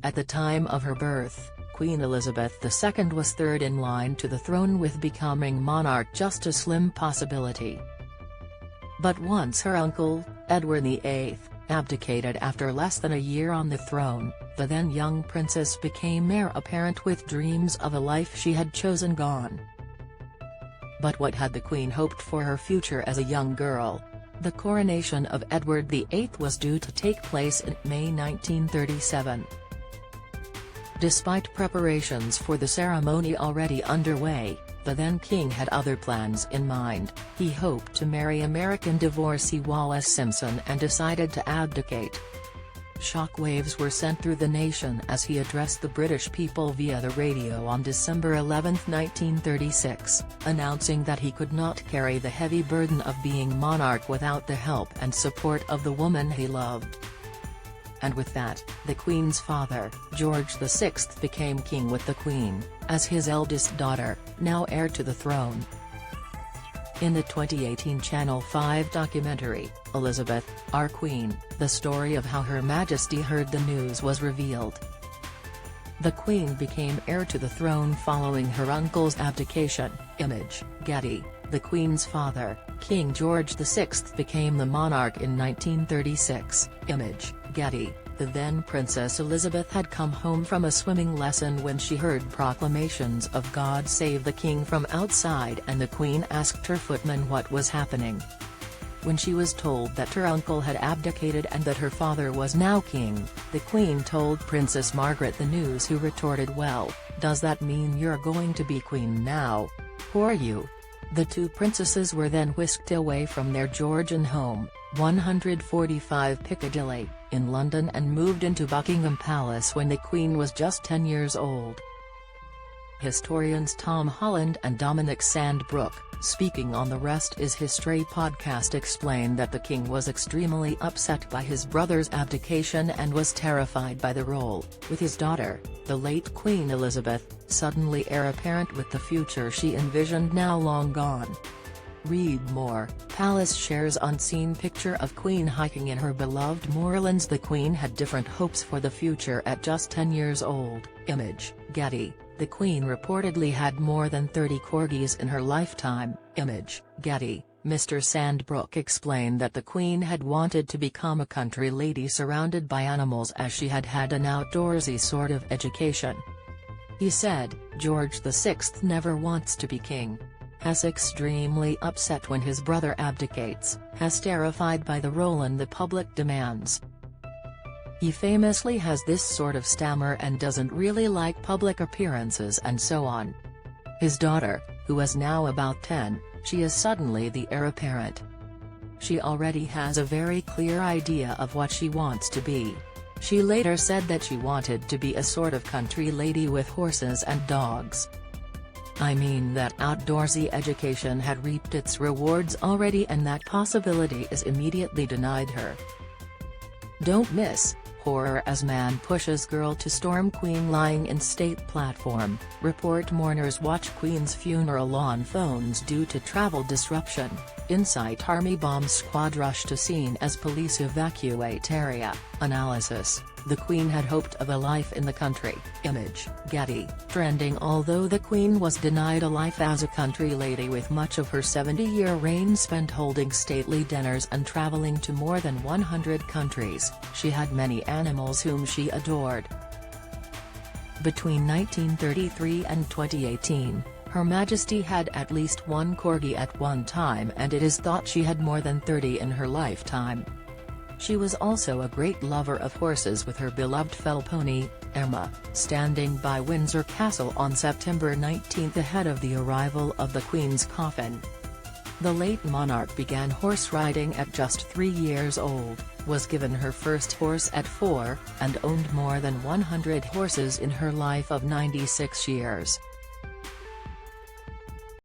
At the time of her birth, Queen Elizabeth II was third in line to the throne, with becoming monarch just a slim possibility. But once her uncle, Edward VIII, abdicated after less than a year on the throne, the then young princess became heir apparent, with dreams of a life she had chosen gone. But what had the Queen hoped for her future as a young girl? The coronation of Edward VIII was due to take place in May 1937. Despite preparations for the ceremony already underway, the then king had other plans in mind. He hoped to marry American divorcee Wallis Simpson and decided to abdicate. Shockwaves were sent through the nation as he addressed the British people via the radio on December 11, 1936, announcing that he could not carry the heavy burden of being monarch without the help and support of the woman he loved. And with that, the Queen's father, George VI, became king with the Queen, as his eldest daughter, now heir to the throne. In the 2018 Channel 5 documentary, Elizabeth, Our Queen, the story of how Her Majesty heard the news was revealed. The Queen became heir to the throne following her uncle's abdication. Image, Getty. The Queen's father, King George VI, became the monarch in 1936. Image, Getty. The then Princess Elizabeth had come home from a swimming lesson when she heard proclamations of God Save the King from outside, and the Queen asked her footman what was happening. When she was told that her uncle had abdicated and that her father was now king, the Queen told Princess Margaret the news, who retorted, "Well, does that mean you're going to be queen now? Who are you?" The two princesses were then whisked away from their Georgian home, 145 Piccadilly, in London, and moved into Buckingham Palace when the Queen was just 10 years old. Historians Tom Holland and Dominic Sandbrook, speaking on the Rest is History podcast, explained that the king was extremely upset by his brother's abdication and was terrified by the role, with his daughter, the late Queen Elizabeth, suddenly heir apparent with the future she envisioned now long gone. Read more. Palace shares unseen picture of Queen hiking in her beloved moorlands. The Queen had different hopes for the future at just 10 years old. Image, Getty. The Queen reportedly had more than 30 corgis in her lifetime. Image, Getty. Mr. Sandbrook explained that the Queen had wanted to become a country lady surrounded by animals, as she had had an outdoorsy sort of education. He said, "George VI never wants to be king. Has extremely upset when his brother abdicates, has terrified by the role and the public demands. He famously has this sort of stammer and doesn't really like public appearances and so on." His daughter, who is now about 10, she is suddenly the heir apparent. She already has a very clear idea of what she wants to be. She later said that she wanted to be a sort of country lady with horses and dogs. "I mean, that outdoorsy education had reaped its rewards already, and that possibility is immediately denied her." Don't miss, horror as man pushes girl to storm Queen lying in state platform. Report mourners watch Queen's funeral on phones due to travel disruption. Insight Army bomb squad rush to scene as police evacuate area. Analysis. The Queen had hoped of a life in the country. Image, Getty. Trending. Although the Queen was denied a life as a country lady, with much of her 70-year reign spent holding stately dinners and traveling to more than 100 countries, she had many animals whom she adored. Between 1933 and 2018, Her Majesty had at least one corgi at one time, and it is thought she had more than 30 in her lifetime. She was also a great lover of horses, with her beloved fell pony, Emma, standing by Windsor Castle on September 19 ahead of the arrival of the Queen's coffin. The late monarch began horse riding at just 3 years old, was given her first horse at 4, and owned more than 100 horses in her life of 96 years.